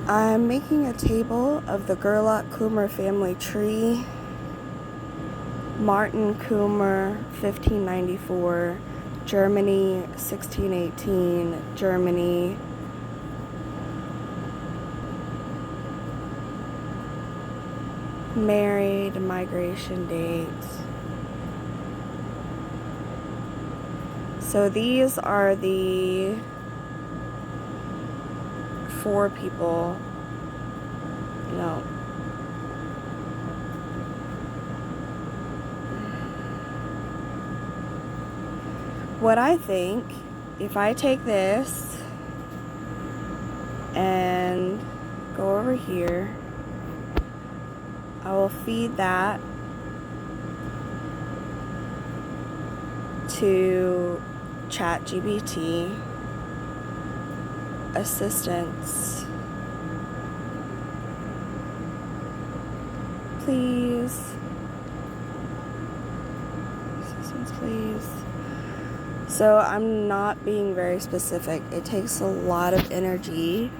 I'm making a table of the Gerlach Kummer family tree. Martin Kummer, 1594, Germany, 1618, Germany. Married, migration dates. So these are the 4 people. No. What I think, if I take this and go over here, I will feed that to ChatGPT assistants. Please. Assistants, please. So I'm not being very specific. It takes a lot of energy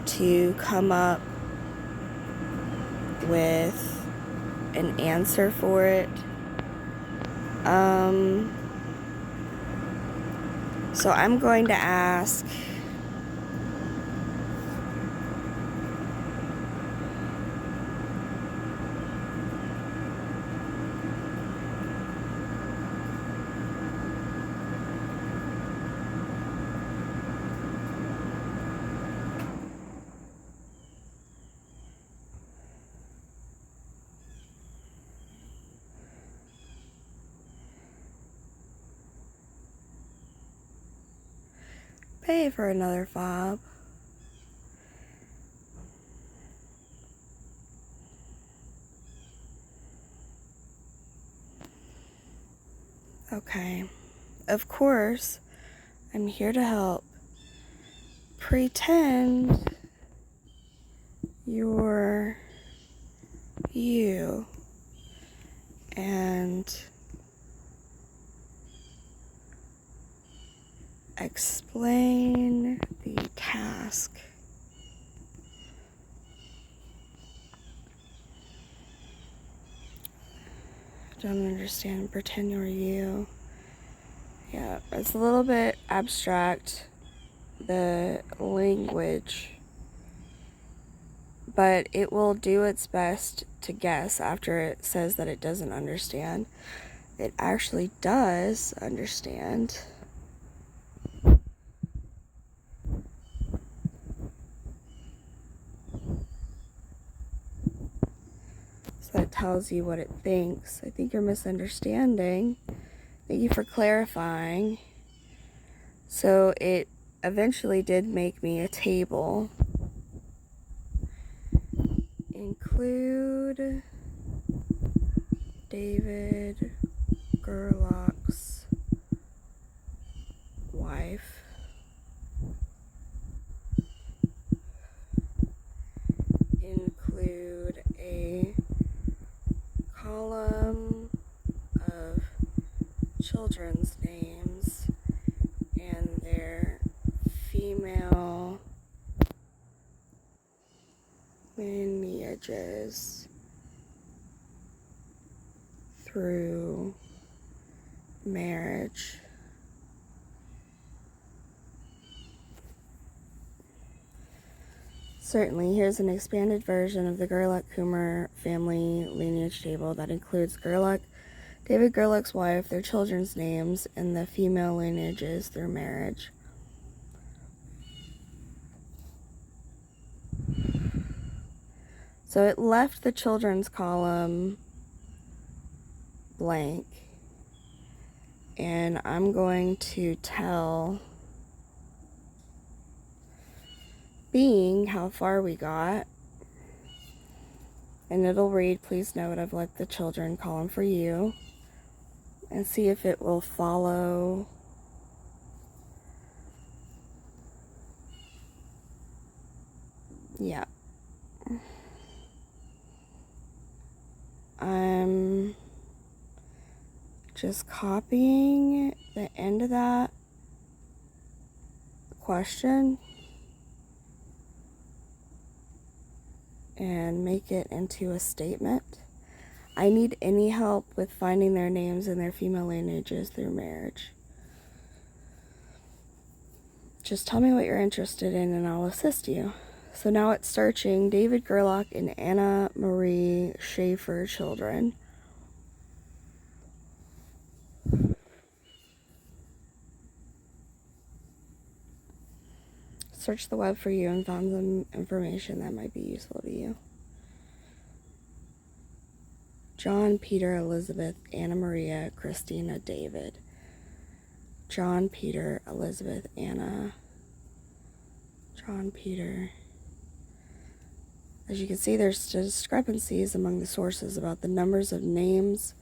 to come up with an answer for it. So I'm going to ask pay for another fob. Okay. Of course, I'm here to help. Pretend you're you and explain the task. Don't understand. Pretend you're you. Yeah, it's a little bit abstract, the language, but it will do its best to guess after it says that it doesn't understand. It actually does understand. So that tells you what it thinks. I think you're misunderstanding. Thank you for clarifying. So it eventually did make me a table. Include David Gerlach's wife. Include a column of children's names and their female lineages through marriage. Certainly, here's an expanded version of the Gerlach Kummer family lineage table that includes Gerlach, David Gerlach's wife, their children's names, and the female lineages through marriage. So it left the children's column blank, and I'm going to tell Bing how far we got, and it'll read, please note I've left the children column for you, and see if it will follow. Yeah. I'm just copying the end of that question and make it into a statement. I need any help with finding their names and their female lineages through marriage. Just tell me what you're interested in and I'll assist you. So now it's searching David Gerlach and Anna Marie Schaefer children. Search the web for you and found some information that might be useful to you. John, Peter, Elizabeth, Anna Maria, Christina, David. John, Peter, Elizabeth, Anna. John, Peter. As you can see, there's discrepancies among the sources about the numbers of names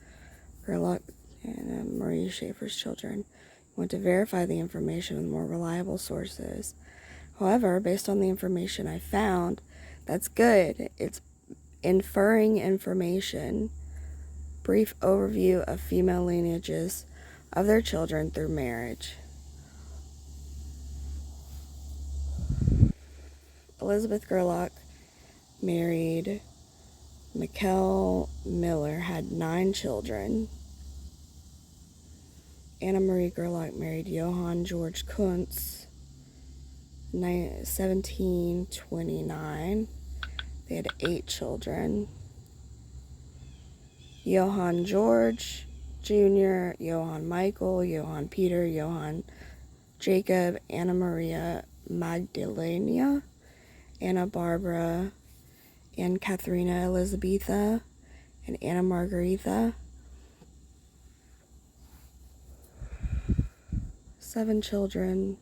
Gerlach and Maria Schaefer's children. You want to verify the information with more reliable sources. However, based on the information I found, that's good. It's inferring information. Brief overview of female lineages of their children through marriage. Elizabeth Gerlach married Mikkel Miller, had 9 children. Anna Marie Gerlach married Johann George Kuntz, 1729. They had 8 children. Johann George Jr., Johann Michael, Johann Peter, Johann Jacob, Anna Maria Magdalena, Anna Barbara, Anne Katharina Elizabetha, and Anna Margaretha. 7 children.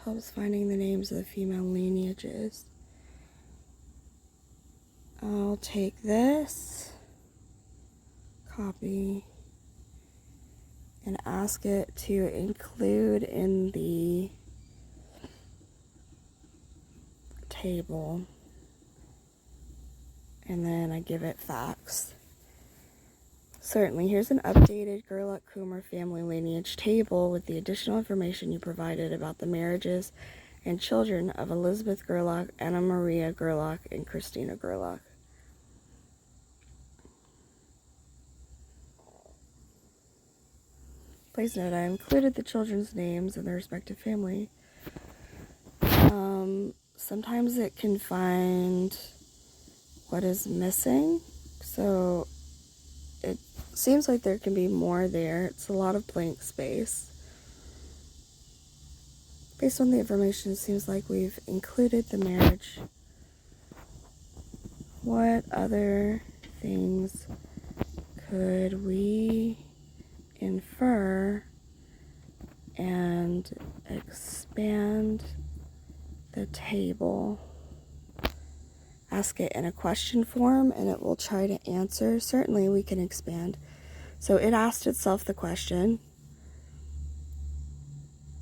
Helps finding the names of the female lineages. I'll take this, copy, and ask it to include in the table. And then I give it facts. Certainly, here's an updated Gerlach-Kummer family lineage table with the additional information you provided about the marriages and children of Elizabeth Gerlach, Anna Maria Gerlach, and Christina Gerlach. Please note I included the children's names and their respective family. Sometimes it can find what is missing, so it seems like there can be more there. It's a lot of blank space. Based on the information, it seems like we've included the marriage. What other things could we infer and expand the table? Ask it in a question form and it will try to answer. Certainly we can expand. So it asked itself the question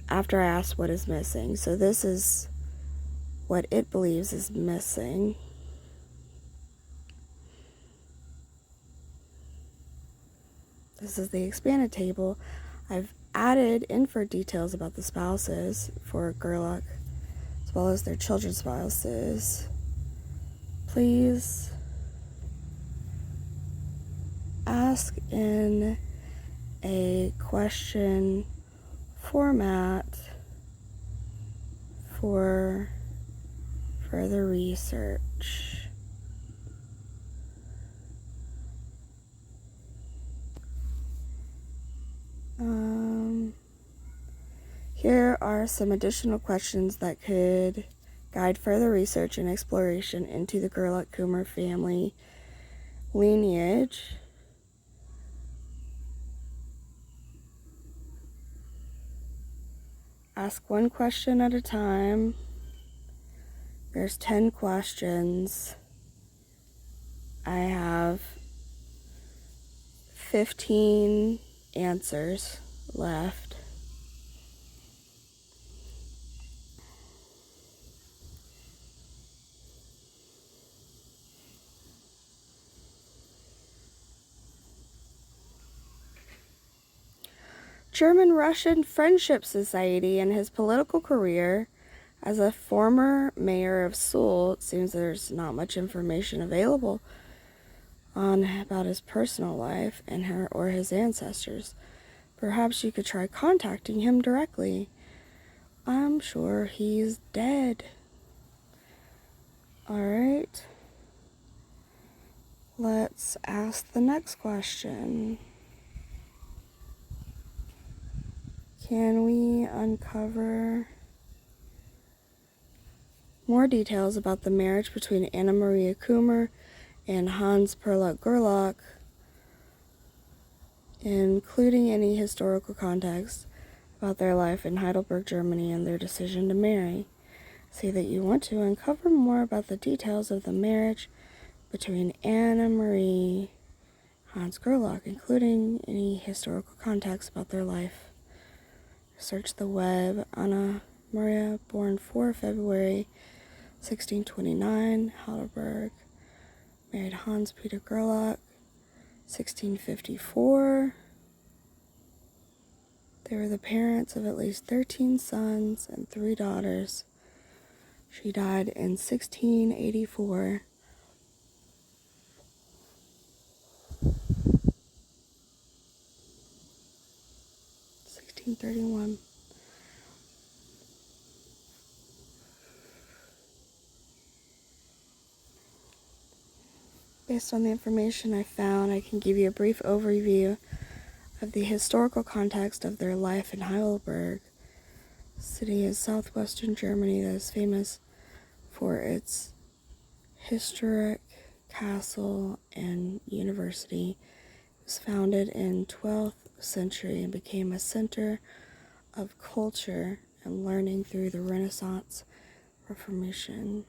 after I asked what is missing. So this is what it believes is missing. This is the expanded table. I've added infer details about the spouses for Gerlach, as well as their children's spouses. Please ask in a question format for further research. Here are some additional questions that could guide further research and exploration into the Gerlach-Kummer family lineage. Ask one question at a time. There's 10 questions. I have 15 answers left. German-Russian Friendship Society. In his political career As a former mayor of Seoul, it seems there's not much information available about his personal life and her or his ancestors. Perhaps you could try contacting him directly. I'm sure he's dead. Alright. Let's ask the next question. Can we uncover more details about the marriage between Anna Maria Kummer and Hans Perlot Gerlach, including any historical context about their life in Heidelberg, Germany, and their decision to marry? Say that you want to uncover more about the details of the marriage between Anna Marie Hans Gerlach, including any historical context about their life. Search the web. Anna Maria, born 4 February 1629, Heidelberg, married Hans Peter Gerlach, 1654. They were the parents of at least 13 sons and 3 daughters. She died in 1684. (1631). Based on the information I found, I can give you a brief overview of the historical context of their life in Heidelberg. The city is southwestern Germany that is famous for its historic castle and university. It was founded in 12th century and became a center of culture and learning through the Renaissance Reformation.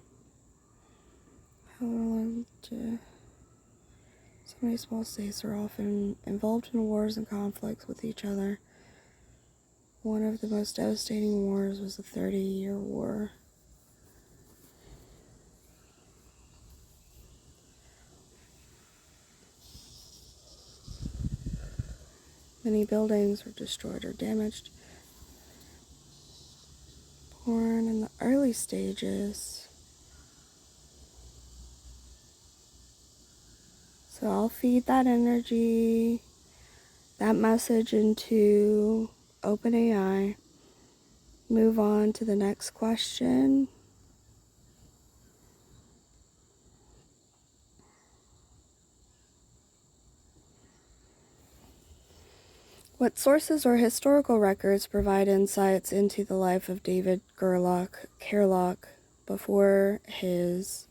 So many small states are often involved in wars and conflicts with each other. One of the most devastating wars was the 30-Year War. Many buildings were destroyed or damaged. Born in the early stages. So I'll feed that energy, that message into OpenAI. Move on to the next question. What sources or historical records provide insights into the life of David Gerlach before his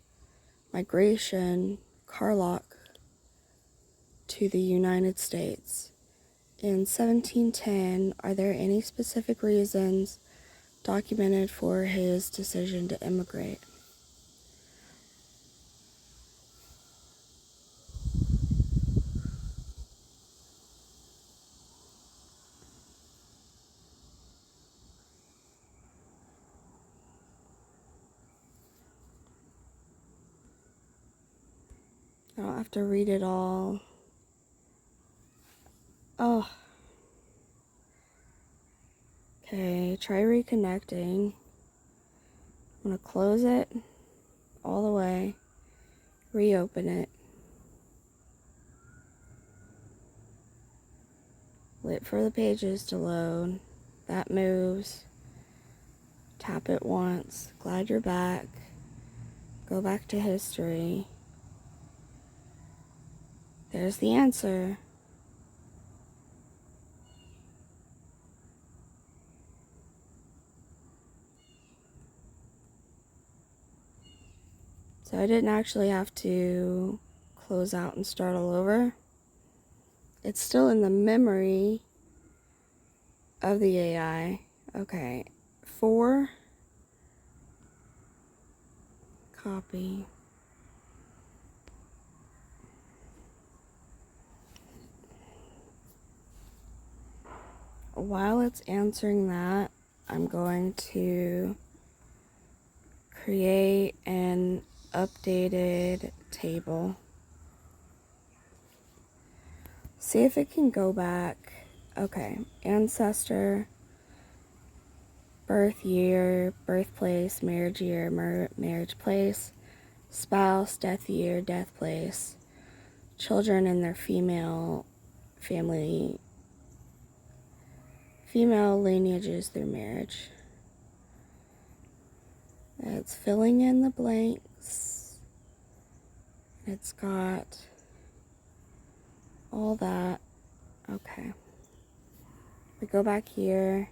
migration, Karlach, to the United States in 1710? Are there any specific reasons documented for his decision to immigrate? I don't have to read it all. Oh. Okay, try reconnecting. I'm going to close it all the way, reopen it, wait for the pages to load. That moves. Tap it once. Glad you're back. Go back to history. There's the answer. So I didn't actually have to close out and start all over. It's still in the memory of the AI. Okay, 4, copy. While it's answering that, I'm going to create an updated table. See if it can go back. Okay, ancestor. birth year, birthplace, marriage year, marriage place, spouse, death year, death place, children and their female lineages through marriage. It's filling in the blanks. It's got all that. Okay. We go back here.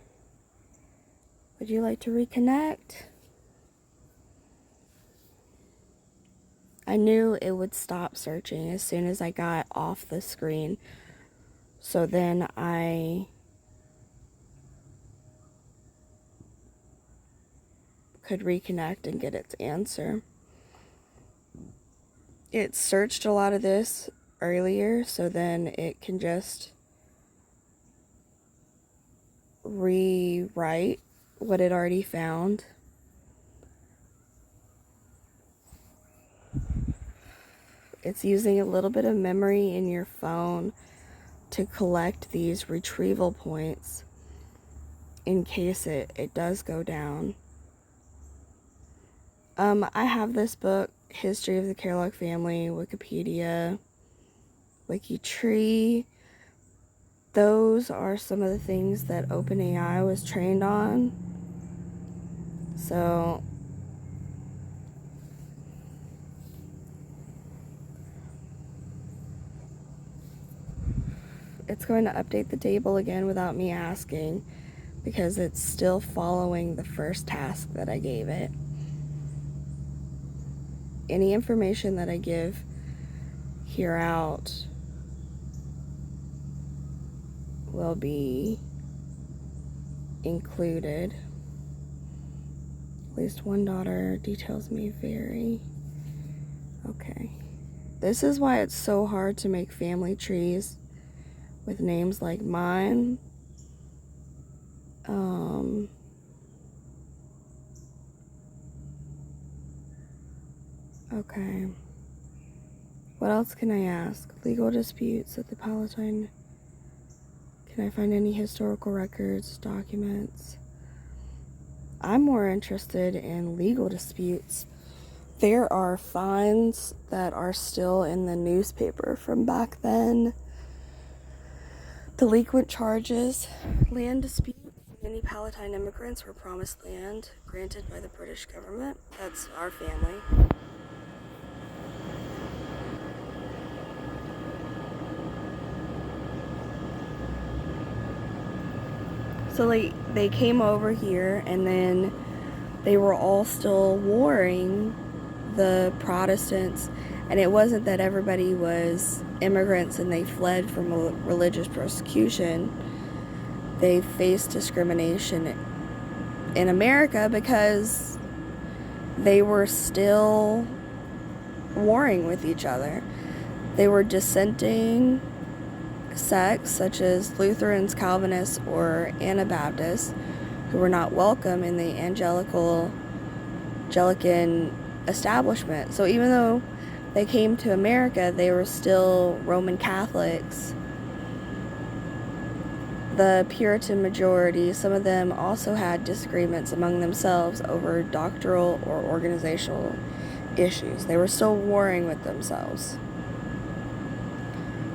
Would you like to reconnect? I knew it would stop searching as soon as I got off the screen. So then I could reconnect and get its answer. It searched a lot of this earlier, so then it can just rewrite what it already found. It's using a little bit of memory in your phone to collect these retrieval points in case it does go down. I have this book, History of the Kellogg Family, Wikipedia, WikiTree. Those are some of the things that OpenAI was trained on. So it's going to update the table again without me asking, because it's still following the first task that I gave it. Any information that I give here out will be included. At least one daughter, details may vary. Okay. This is why it's so hard to make family trees with names like mine. Okay. What else can I ask? Legal disputes at the Palatine. Can I find any historical records, documents? I'm more interested in legal disputes. There are fines that are still in the newspaper from back then. Delinquent charges, land disputes. Many Palatine immigrants were promised land granted by the British government. That's our family. So they came over here, and then they were all still warring, the Protestants, and it wasn't that everybody was immigrants and they fled from religious persecution. They faced discrimination in America because they were still warring with each other. They were dissenting sects such as Lutherans, Calvinists, or Anabaptists, who were not welcome in the Anglican establishment. So even though they came to America, they were still Roman Catholics. The Puritan majority, some of them also had disagreements among themselves over doctrinal or organizational issues. They were still warring with themselves.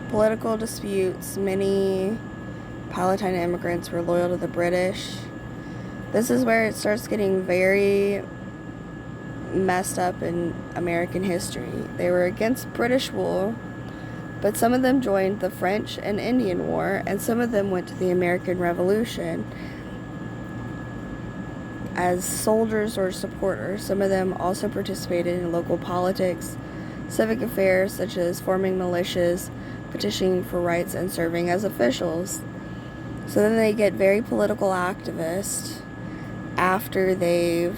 Political disputes. Many Palatine immigrants were loyal to the British. This is where it starts getting very messed up in American history. They were against British rule, but some of them joined the French and Indian War, and some of them went to the American Revolution as soldiers or supporters. Some of them also participated in local politics, civic affairs such as forming militias, petitioning for rights, and serving as officials. So then they get very political activists after they've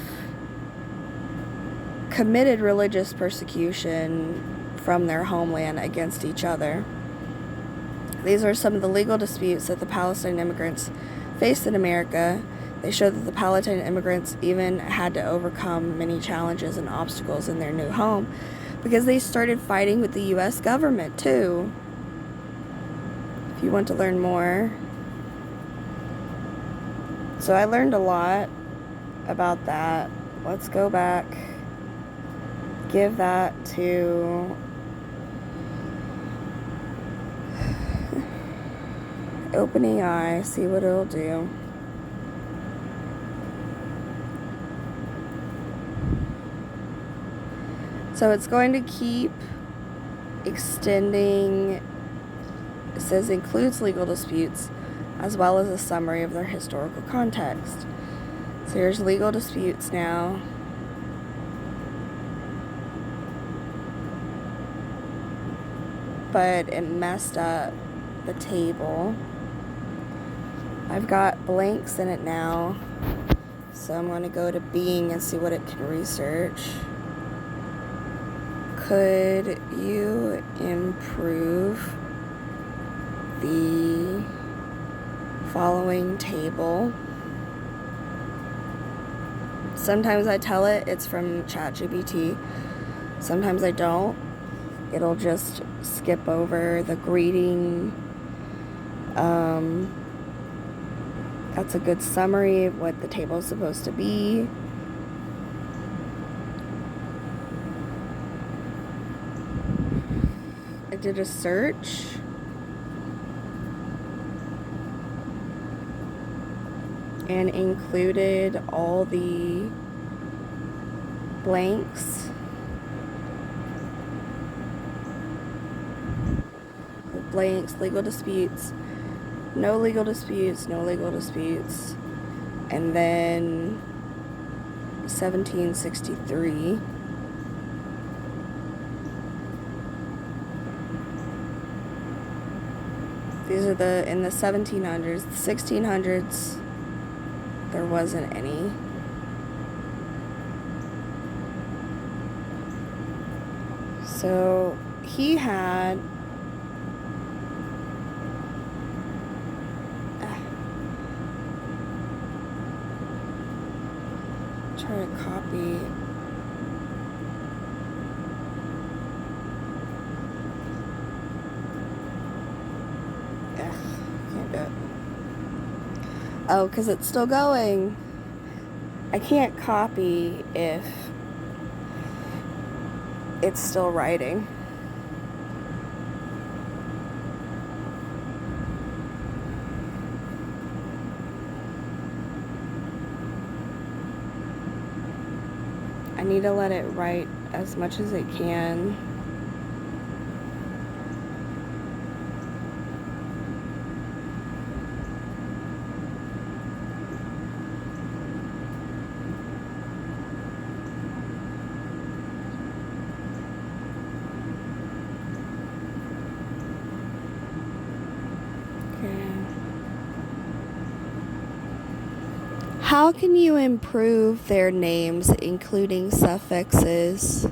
committed religious persecution from their homeland against each other. These are some of the legal disputes that the Palestinian immigrants faced in America. They show that the Palatine immigrants even had to overcome many challenges and obstacles in their new home because they started fighting with the U.S. government too. If you want to learn more. So I learned a lot about that. Let's go back. Give that to opening eye, see what it'll do. So it's going to keep extending. It says includes legal disputes as well as a summary of their historical context. So here's legal disputes now. But it messed up the table. I've got blanks in it now, so I'm going to go to Bing and see what it can research. Could you improve the following table? Sometimes I tell it it's from ChatGPT. Sometimes I don't. It'll just skip over the greeting. That's a good summary of what the table is supposed to be. I did a search. And included all the blanks. Blanks, legal disputes, no legal disputes, no legal disputes, and then 1763. These are in the 1700s, the 1600s, there wasn't any. So he had try to copy. Can't do it. Oh, because it's still going. I can't copy if it's still writing. I need to let it write as much as it can. How can you improve their names, including suffixes?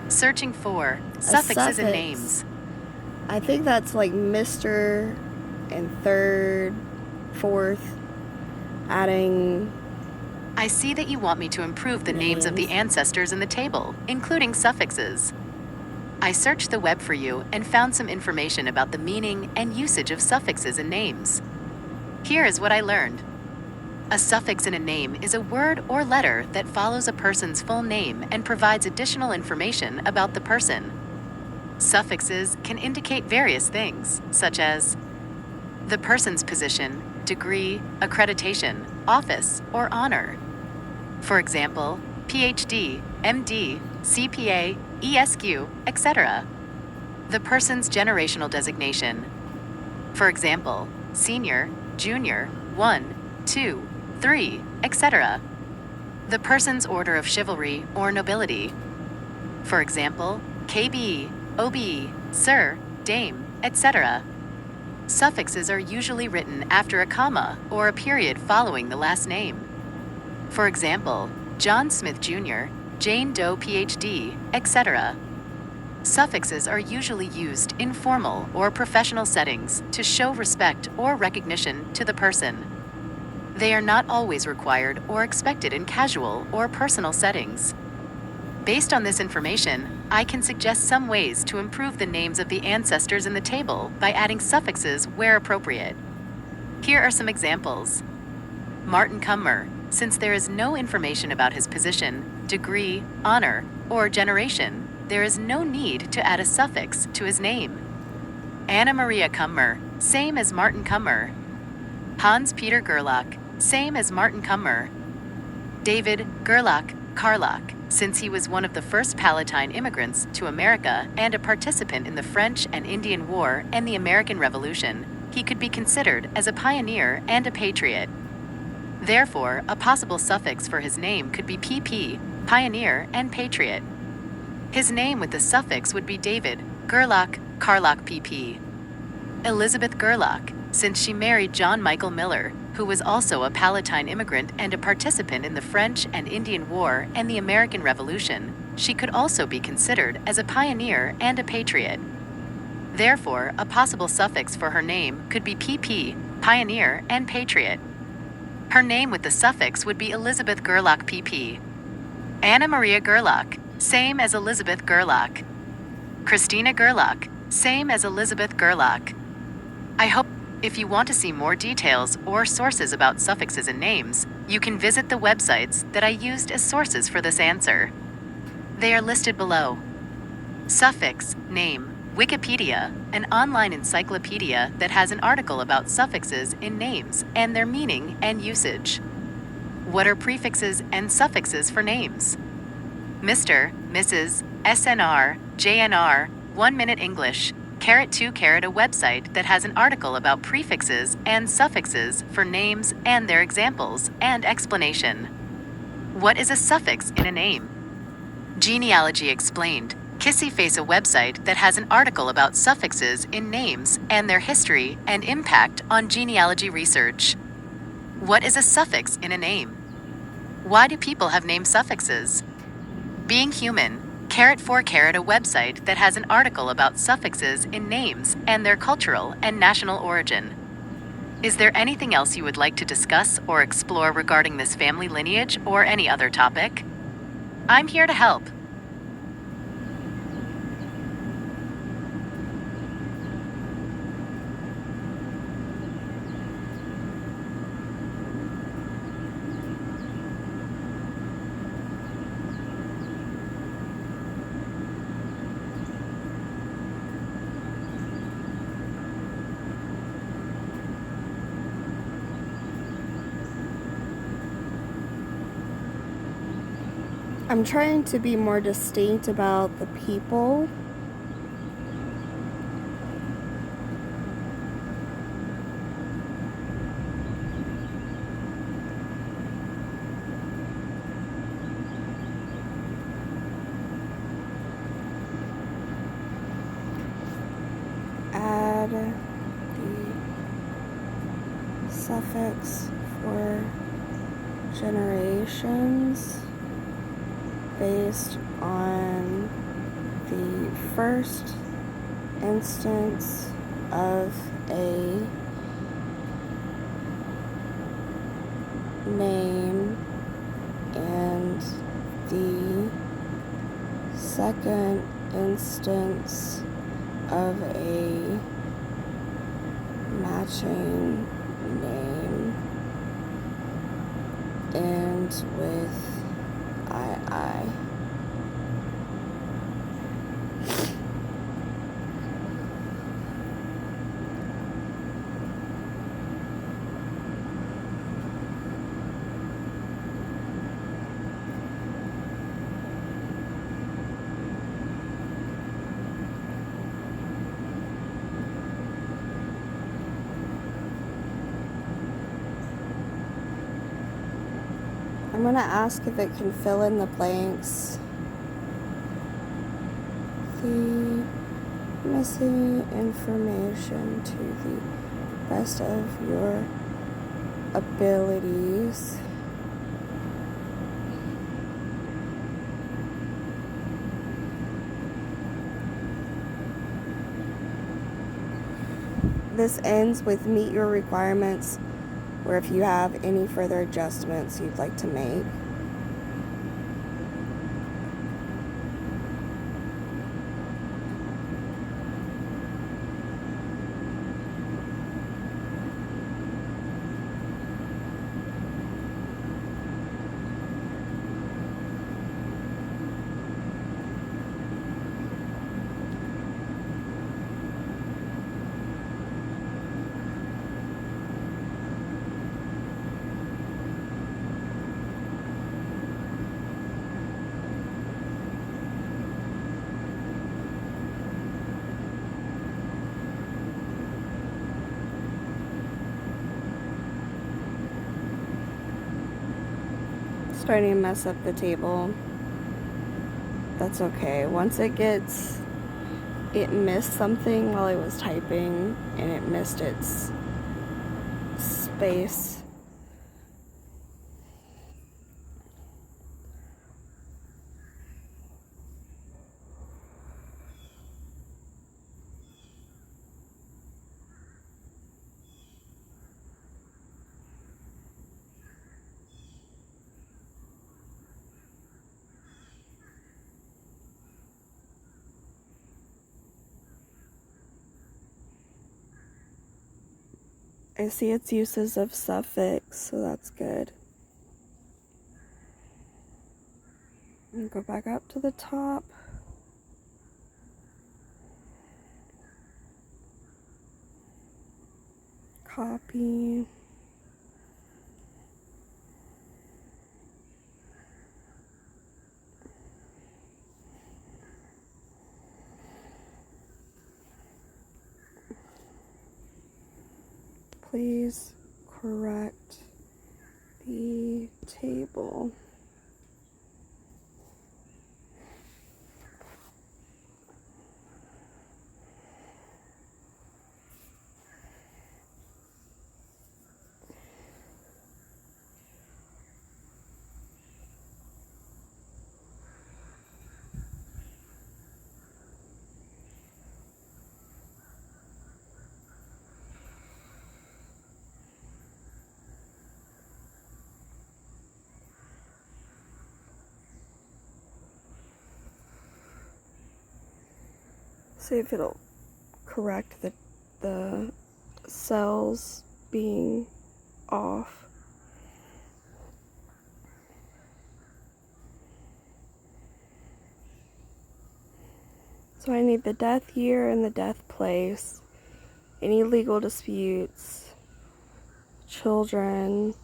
Searching for suffixes and names. I think that's like Mr. and third, fourth, adding. I see that you want me to improve the names of the ancestors in the table, including suffixes. I searched the web for you and found some information about the meaning and usage of suffixes in names. Here is what I learned. A suffix in a name is a word or letter that follows a person's full name and provides additional information about the person. Suffixes can indicate various things, such as the person's position, degree, accreditation, office, or honor. For example, PhD, MD, CPA, ESQ, etc. The person's generational designation. For example, senior, junior, 1, 2, 3, etc. The person's order of chivalry or nobility. For example, KB, OB, sir, dame, etc. Suffixes are usually written after a comma or a period following the last name. For example, John Smith Jr., Jane Doe PhD, etc. Suffixes are usually used in formal or professional settings to show respect or recognition to the person. They are not always required or expected in casual or personal settings. Based on this information, I can suggest some ways to improve the names of the ancestors in the table by adding suffixes where appropriate. Here are some examples. Martin Cummer, since there is no information about his position, degree, honor, or generation, there is no need to add a suffix to his name. Anna Maria Cummer, same as Martin Cummer. Hans Peter Gerlach, same as Martin Cummer. David Gerlach Carlock, since he was one of the first Palatine immigrants to America and a participant in the French and Indian War and the American Revolution, he could be considered as a pioneer and a patriot. Therefore, a possible suffix for his name could be PP, pioneer and patriot. His name with the suffix would be David Gerlach Carlock PP. Elizabeth Gerlach, since she married John Michael Miller, who was also a Palatine immigrant and a participant in the French and Indian War and the American Revolution, she could also be considered as a pioneer and a patriot. Therefore, a possible suffix for her name could be PP, pioneer and patriot. Her name with the suffix would be Elizabeth Gerlach PP. Anna Maria Gerlach, same as Elizabeth Gerlach. Christina Gerlach, same as Elizabeth Gerlach. I hope if you want to see more details or sources about suffixes and names, you can visit the websites that I used as sources for this answer. They are listed below. Suffix, name, Wikipedia, an online encyclopedia that has an article about suffixes in names and their meaning and usage. What are prefixes and suffixes for names? Mr., Mrs., SNR, JNR, 1 Minute English, #2, a website that has an article about prefixes and suffixes for names and their examples and explanation. What is a suffix in a name? Genealogy Explained, Kissy Face, a website that has an article about suffixes in names and their history and impact on genealogy research. What is a suffix in a name? Why do people have name suffixes? Being Human, #4, a website that has an article about suffixes in names and their cultural and national origin. Is there anything else you would like to discuss or explore regarding this family lineage or any other topic? I'm here to help. I'm trying to be more distinct about the people. Add the suffix for generations based on the first instance of a name and the second instance of a matching name, and with II. I'm going to ask if it can fill in the blanks. The missing information to the best of your abilities. This ends with meet your requirements, or if you have any further adjustments you'd like to make. starting to mess up the table. That's okay. Once it missed something while it was typing, and it missed its space. I see its uses of suffix, so that's good. And go back up to the top. Copy. Please correct the table. See if it'll correct the cells being off. So I need the death year and the death place, any legal disputes, children,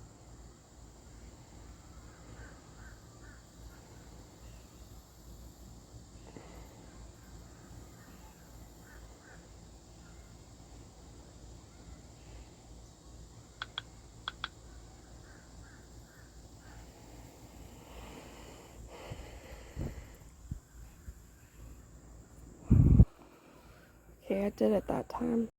okay, I did it that time.